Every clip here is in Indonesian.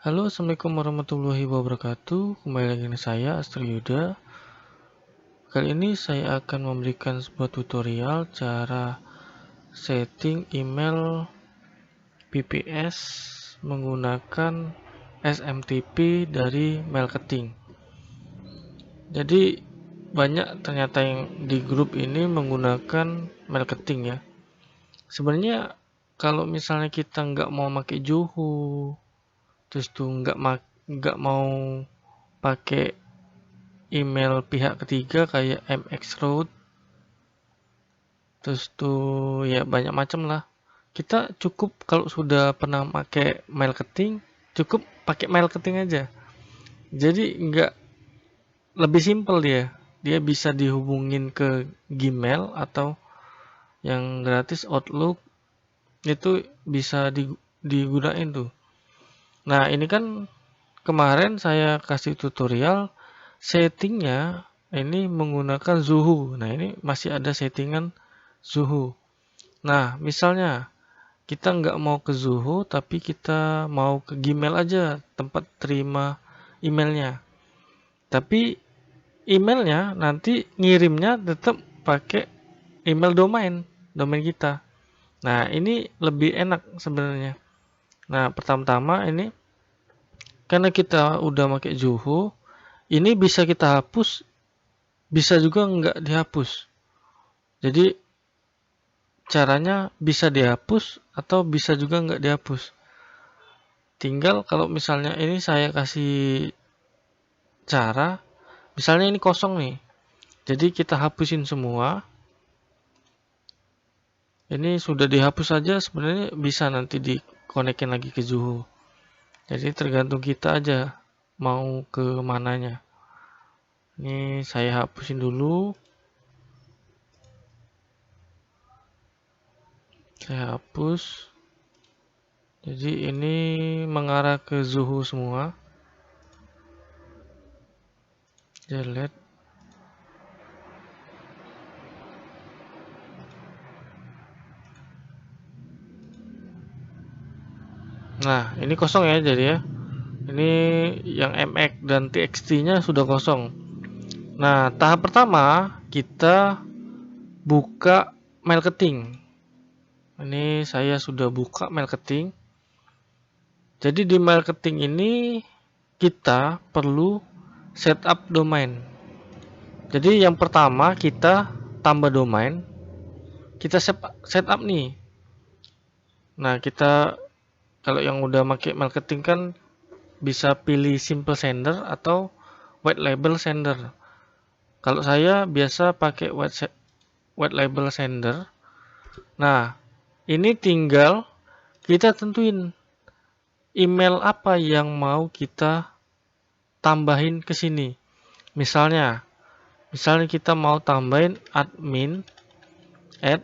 Halo, assalamualaikum warahmatullahi wabarakatuh. Kembali lagi dengan saya Astri Yuda. Kali ini saya akan memberikan sebuah tutorial cara setting email VPS menggunakan SMTP dari Mailketing. Jadi banyak ternyata yang di grup ini menggunakan Mailketing ya. Sebenarnya kalau misalnya kita nggak mau pakai Juhu, terus tuh nggak mau pakai email pihak ketiga kayak MX Road, terus tuh ya banyak macam lah. Kita cukup kalau sudah pernah pakai Mailketing, cukup pakai Mailketing aja. Jadi nggak, lebih simpel dia. Dia bisa dihubungin ke Gmail atau yang gratis Outlook, itu bisa digunain tuh. Nah, ini kan kemarin saya kasih tutorial settingnya ini menggunakan Zuhu. Nah, ini masih ada settingan Zuhu. Nah, misalnya kita nggak mau ke Zuhu, tapi kita mau ke Gmail aja, tempat terima emailnya. Tapi emailnya nanti ngirimnya tetap pakai email domain kita. Nah, ini lebih enak sebenarnya. Nah, pertama-tama ini karena kita udah pakai Zuhu, ini bisa kita hapus, bisa juga nggak dihapus. Jadi caranya bisa dihapus atau bisa juga nggak dihapus. Tinggal kalau misalnya ini saya kasih cara, misalnya ini kosong nih. Jadi kita hapusin semua. Ini sudah dihapus saja sebenarnya bisa nanti dikonekin lagi ke Zuhu. Jadi tergantung kita aja mau ke mananya. Ini saya hapusin dulu. Saya hapus. Jadi ini mengarah ke Zuhu semua. Delete. Nah, ini kosong ya jadi ya. Ini yang MX dan TXT-nya sudah kosong. Nah, tahap pertama kita buka Mailketing. Ini saya sudah buka Mailketing. Jadi di Mailketing ini kita perlu setup domain. Jadi yang pertama kita tambah domain, kita setup nih. Nah, kita kalau yang udah pakai Mailketing kan bisa pilih simple sender atau white label sender. Kalau saya biasa pakai white label sender. Nah, ini tinggal kita tentuin email apa yang mau kita tambahin ke sini. Misalnya kita mau tambahin admin at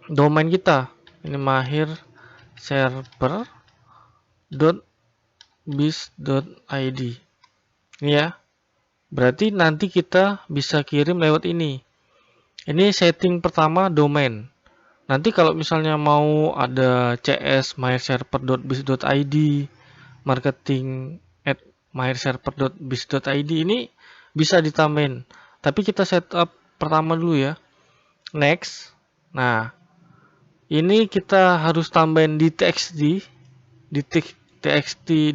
domain kita. Ini mahirserver.biz.id. Ini ya. Berarti nanti kita bisa kirim lewat ini. Ini setting pertama domain. Nanti kalau misalnya mau ada cs mahirserver.biz.id, marketing at mahirserver.biz.id, ini bisa ditambahin. Tapi kita setup pertama dulu ya. Next. Nah, ini kita harus tambahin di txt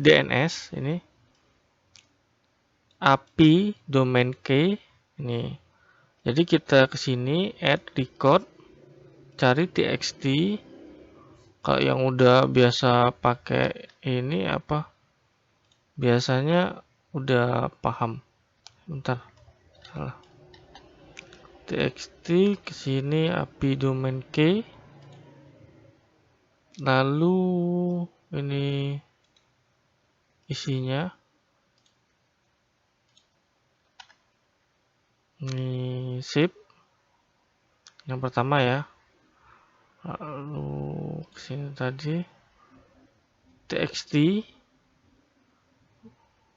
DNS ini. API domain key ini. Jadi kita ke sini add record, cari txt. Kalau yang udah biasa pakai ini apa? Biasanya udah paham. Bentar, salah. Txt ke sini API domain key. Lalu ini isinya. Ini sip. Yang pertama ya. Lalu kesini tadi txt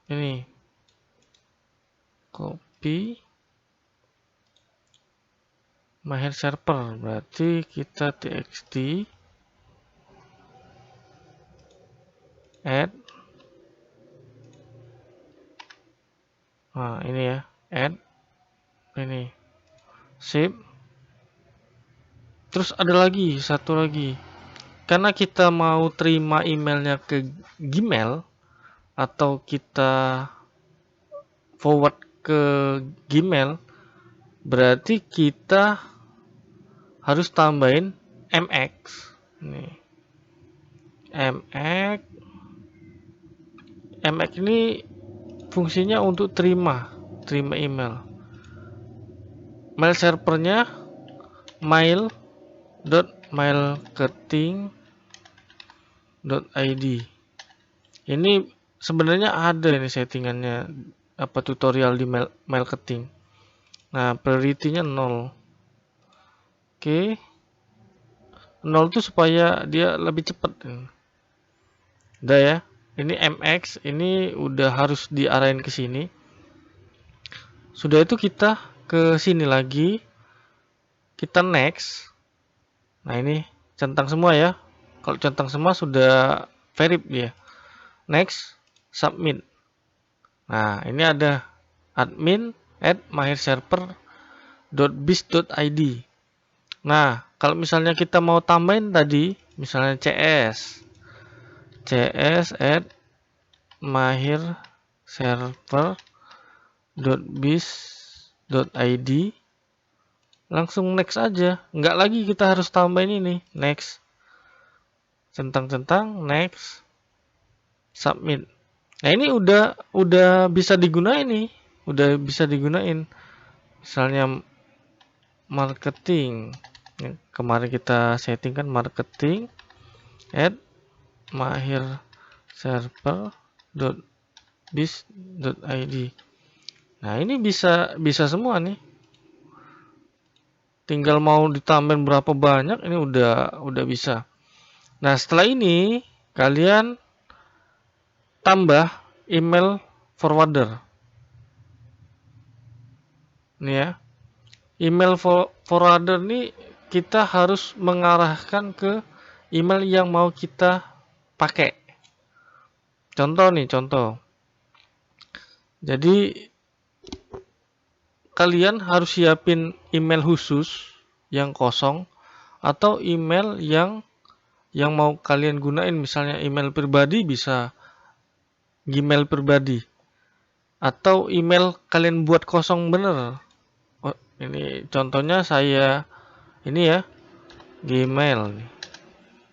ini copy mahir server, berarti kita txt add Nah, ini ya, add, ini, save. Terus ada lagi, satu lagi. Karena kita mau terima emailnya ke Gmail, atau kita forward ke Gmail, berarti kita harus tambahin MX. Nih, MX. MX ini fungsinya untuk terima email. Mail servernya mail.mailketing.id. Ini sebenarnya ada ini settingannya, apa, tutorial di Mailketing. Nah, priority-nya 0. Oke. 0 itu supaya dia lebih cepat. Udah ya. Ini MX, ini udah harus diarahin ke sini. Sudah itu kita ke sini lagi. Kita next. Nah, ini centang semua ya. Kalau centang semua sudah verif dia. Next, submit. Nah, ini ada admin@mahirserver.biz.id. Nah, kalau misalnya kita mau tambahin tadi, misalnya cs@mahirserver.biz.id, langsung next aja. Nggak lagi kita harus tambahin ini. Next. Centang-centang, next. Submit. Nah, ini udah bisa digunain nih. Udah bisa digunain. Misalnya marketing. Kemarin kita setting kan marketing @mahirserver.biz.id. Nah, ini bisa semua nih. Tinggal mau ditambahin berapa banyak, ini udah bisa. Nah, setelah ini kalian tambah email forwarder. Nih ya. Email forwarder ini kita harus mengarahkan ke email yang mau kita pakai. Contoh. Jadi kalian harus siapin email khusus yang kosong, atau email yang mau kalian gunain. Misalnya email pribadi, bisa Gmail pribadi, atau email kalian buat kosong bener. Oh, ini contohnya saya ini ya, Gmail.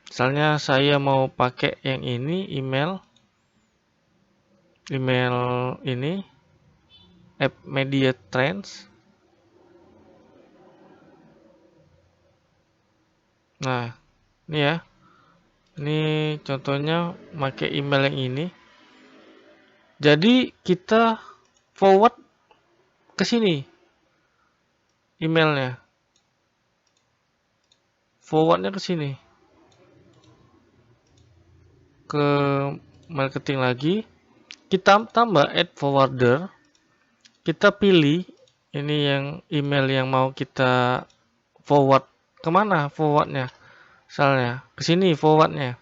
Misalnya saya mau pakai yang ini, email ini app media trends. Nah, ini ya, ini contohnya pakai email yang ini. Jadi kita forward ke sini emailnya, forwardnya ke sini, ke marketing lagi. Kita tambah add forwarder. Kita pilih ini yang email yang mau kita forward kemana forwardnya. Misalnya ke sini forwardnya.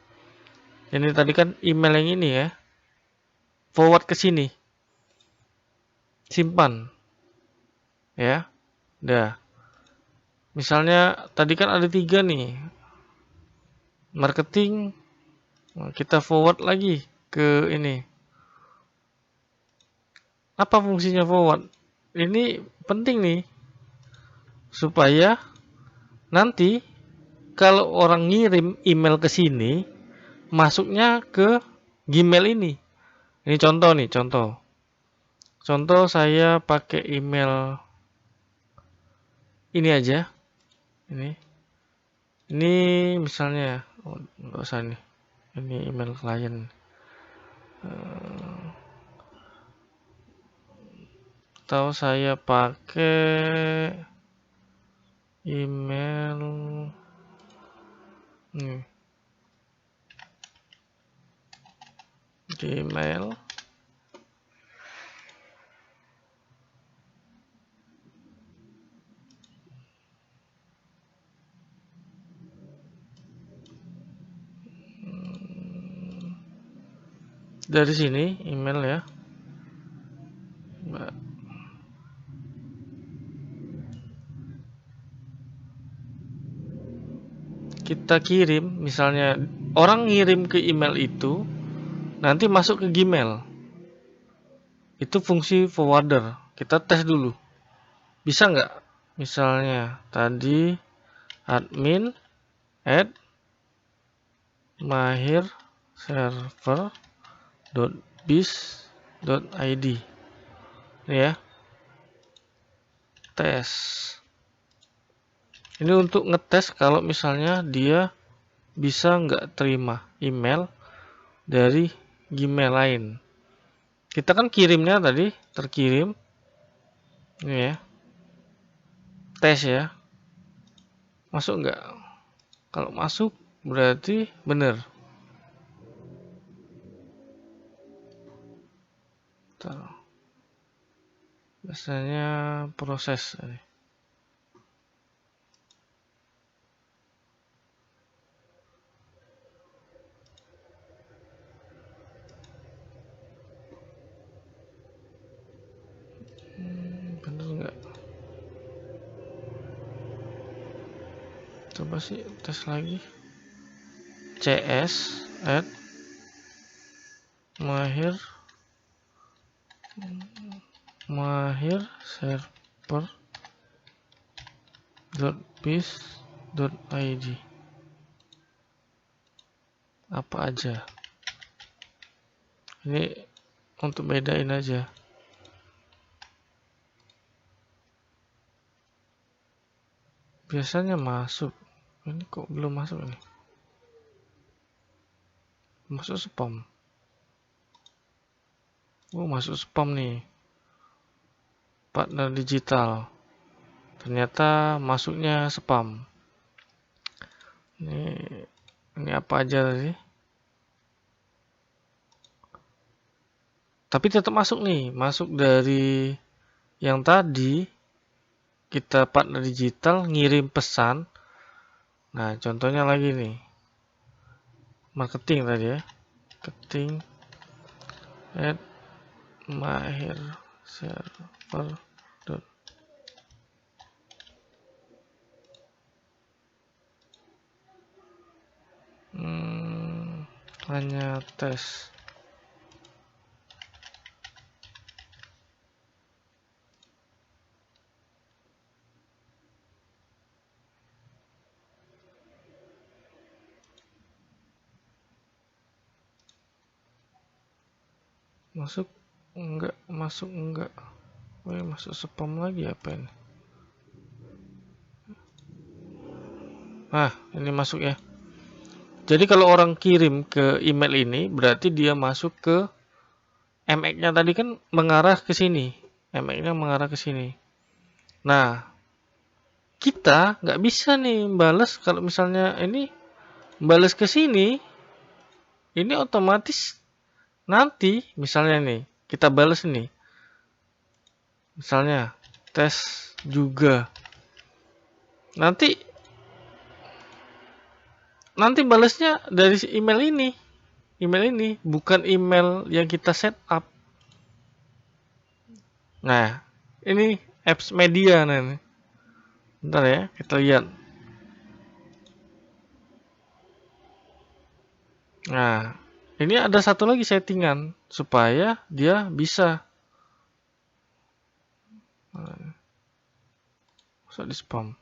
Ini tadi kan email yang ini ya. Forward ke sini. Simpan. Ya. Udah. Misalnya tadi kan ada 3 nih. Marketing. Kita forward lagi ke ini. Apa fungsinya forward? Ini penting nih. Supaya nanti kalau orang ngirim email ke sini, masuknya ke Gmail ini. Ini contoh nih, contoh. Contoh saya pakai email ini aja. Ini misalnya, nggak usah nih. Ini email klien. Atau saya pakai email Gmail. Dari sini email ya. kita kirim, misalnya orang ngirim ke email itu, nanti masuk ke Gmail. Itu fungsi forwarder. Kita tes dulu. Bisa nggak? Misalnya tadi admin at mahirserver.biz.id. Ini ya. Tes. Ini untuk ngetes kalau misalnya dia bisa nggak terima email dari Gmail lain. Kita kan kirimnya tadi terkirim. Ini ya. Tes ya. Masuk nggak? Kalau masuk berarti benar. Biasanya proses ini. Bener nggak? Coba sih tes lagi. CS at mahirserver.biz.id. Apa aja? Ini untuk bedain aja. Biasanya masuk. Ini kok belum masuk ini? Masuk spam. Oh, masuk spam nih. Partner digital. Ternyata masuknya spam. Ini apa aja tadi? Tapi tetap masuk nih. Masuk dari yang tadi kita partner digital ngirim pesan. Nah, contohnya lagi nih. Marketing tadi ya. Marketing at mahirserver. Hanya tes. Masuk enggak, masuk enggak. Masuk spam lagi apa ini? Nah, ini masuk ya. Jadi kalau orang kirim ke email ini, berarti dia masuk ke MX-nya tadi kan mengarah ke sini. MX-nya mengarah ke sini. Nah, kita nggak bisa nih balas kalau misalnya ini balas ke sini. Ini otomatis nanti misalnya nih kita balas nih. Misalnya tes juga. Nanti balasnya dari email ini. Email ini bukan email yang kita set up. Nah, ini apps media nih. Bentar ya, kita lihat. Nah, ini ada satu lagi settingan supaya dia bisa masuk di spam.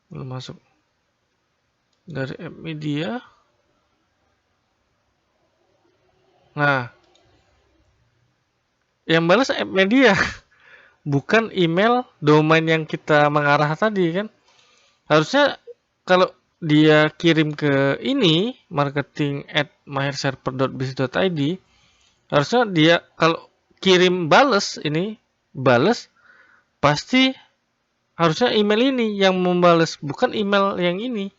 Belum masuk. Dari app media. Nah, yang balas app media. Bukan email domain yang kita mengarah tadi kan. Harusnya kalau dia kirim ke ini marketing@mahirserver.biz.id, harusnya dia kalau kirim bales ini bales pasti harusnya email ini yang membales, bukan email yang ini.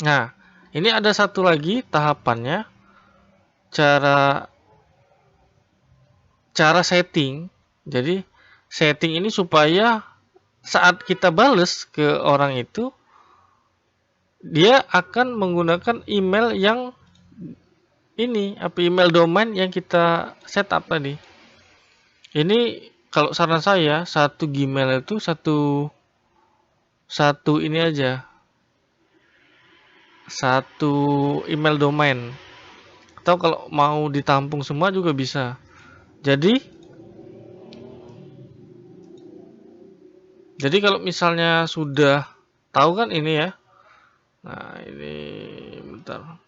Nah, ini ada satu lagi tahapannya, cara setting. Jadi setting ini supaya saat kita bales ke orang itu, dia akan menggunakan email yang ini, email domain yang kita setup tadi. Ini kalau saran saya, satu Gmail itu satu ini aja, satu email domain, atau kalau mau ditampung semua juga bisa. Jadi kalau misalnya sudah tahu kan ini ya. Nah, ini bentar.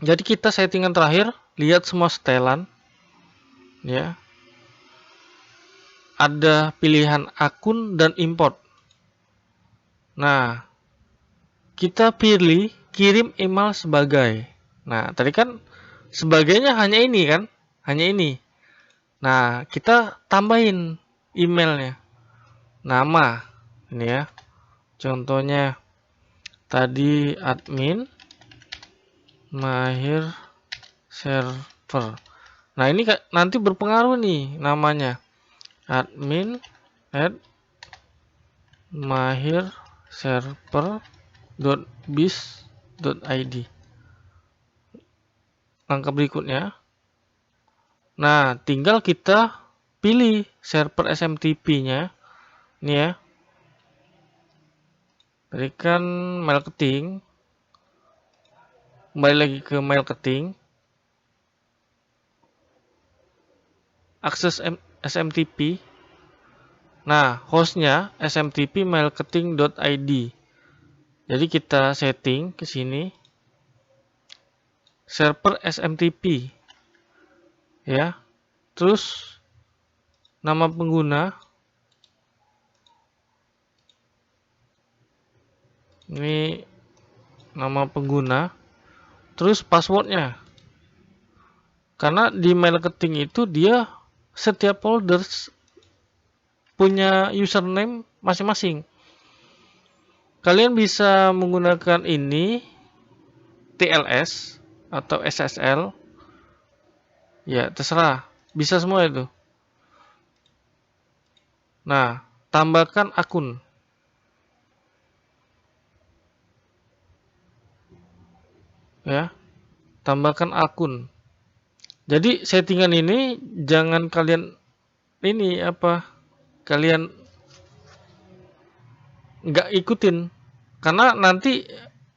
Jadi kita settingan terakhir, lihat semua setelan ya. Ada pilihan akun dan import. Nah, kita pilih kirim email sebagai. Nah, tadi kan sebagainya hanya ini kan? Hanya ini. Nah, kita tambahin emailnya. Nama. Ini ya. Contohnya tadi admin mahir server. Nah, ini nanti berpengaruh nih namanya. Admin mahir server.biz.id. Langkah berikutnya. Nah, tinggal kita pilih server SMTP-nya. Ini ya. Berikan marketing. Kembali lagi ke marketing. Akses SMTP. Nah, hostnya smtp marketing.id. Jadi kita setting ke sini. Server SMTP. Ya. Terus nama pengguna. Ini nama pengguna. Terus passwordnya. Karena di marketing itu dia setiap folder punya username masing-masing. Kalian bisa menggunakan ini TLS atau SSL. Ya, terserah. Bisa semua itu. Nah, tambahkan akun. Ya, tambahkan akun. Jadi settingan ini jangan kalian kalian nggak ikutin, karena nanti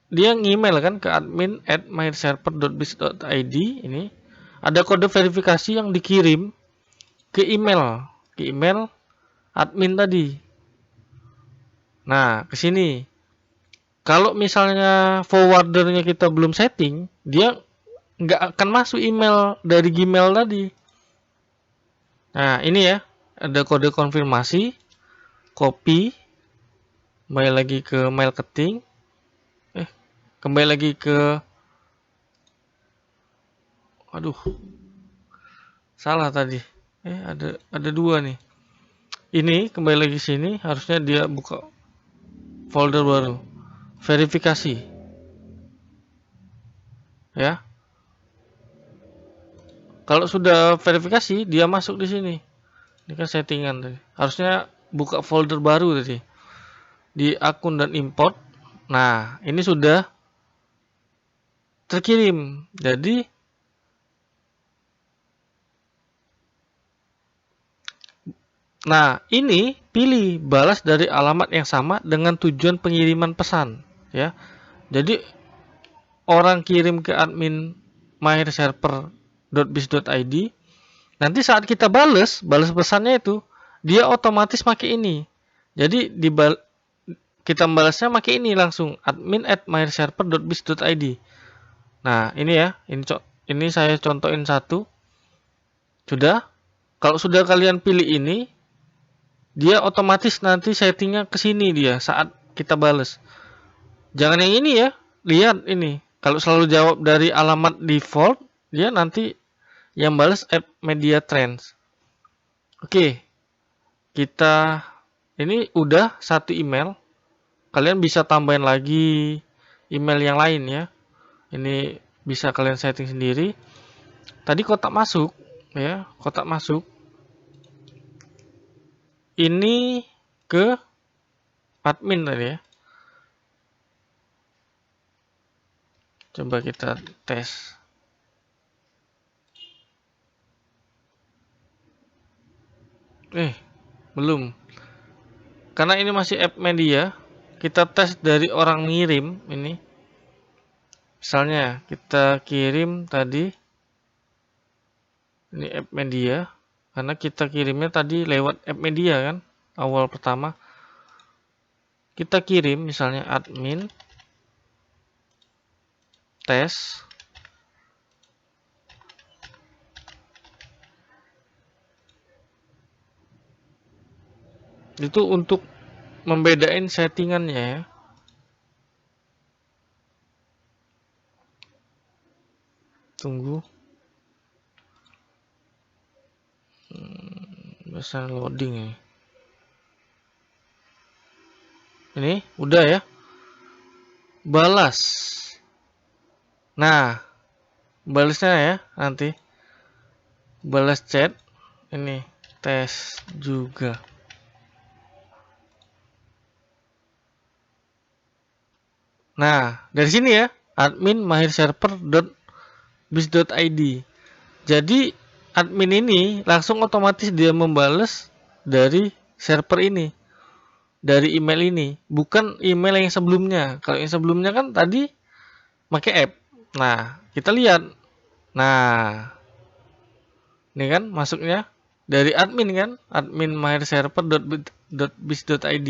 dia ngemail kan ke admin@myserver.biz.id. Ini ada kode verifikasi yang dikirim ke email admin tadi. Nah, ke sini. Kalau misalnya forwardernya kita belum setting, dia nggak akan masuk email dari Gmail tadi. Nah, ini ya, ada kode konfirmasi, copy, kembali lagi ke marketing, kembali lagi ke, aduh, salah tadi, ada dua nih. Ini kembali lagi sini, harusnya dia buka folder baru, verifikasi, ya. Kalau sudah verifikasi, dia masuk di sini. Ini kan settingan tadi. Harusnya buka folder baru tadi. Di akun dan import. Nah, ini sudah terkirim. Jadi, nah ini pilih balas dari alamat yang sama dengan tujuan pengiriman pesan. Ya, jadi orang kirim ke admin mahirserver.biz.id. Nanti saat kita balas pesannya itu, dia otomatis pakai ini. Jadi kita balasnya pakai ini langsung admin@myserver.biz.id. Nah, ini ya, ini saya contohin satu. Sudah. Kalau sudah kalian pilih ini, dia otomatis nanti settingnya ke sini dia saat kita balas. Jangan yang ini ya. Lihat ini. Kalau selalu jawab dari alamat default, dia nanti yang balas app media trends. Oke. Kita ini udah satu email. Kalian bisa tambahin lagi email yang lain ya. Ini bisa kalian setting sendiri. Tadi kotak masuk ya, kotak masuk. Ini ke admin tadi ya. Coba kita tes. Belum. karena ini masih app media, kita tes dari orang ngirim ini. Misalnya kita kirim tadi, ini app media, karena kita kirimnya tadi lewat app media kan, awal pertama. Kita kirim misalnya admin tes. Itu untuk membedain settingannya ya. Tunggu. Biasa loading ya. Ini udah ya. Balas. Nah, balasnya ya nanti. Balas chat. Ini tes juga. Nah, dari sini ya, admin mahirserver.biz.id. Jadi admin ini langsung otomatis dia membales dari server ini, dari email ini, bukan email yang sebelumnya. Kalau yang sebelumnya kan tadi pakai app. Nah, kita lihat. Nah, ini kan masuknya dari admin kan, admin mahirserver.biz.id.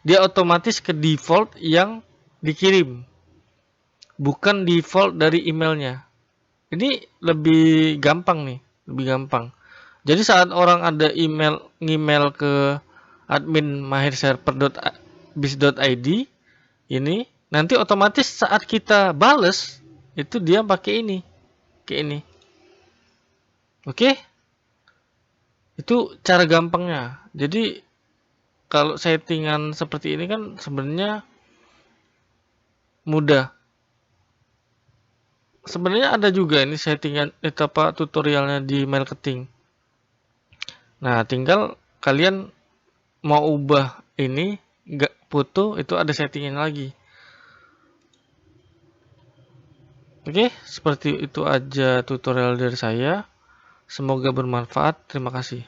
Dia otomatis ke default yang dikirim, bukan default dari emailnya. Ini lebih gampang nih, lebih gampang. Jadi saat orang ada email ke admin mahirserver.biz.id ini, nanti otomatis saat kita bales itu dia pakai ini, kayak ini. Oke? Itu cara gampangnya. Jadi kalau settingan seperti ini kan sebenarnya mudah. Sebenarnya ada juga ini settingan tutorialnya di Mailketing. Nah, tinggal kalian mau ubah ini enggak foto itu ada settingan lagi. Oke, seperti itu aja tutorial dari saya. Semoga bermanfaat. Terima kasih.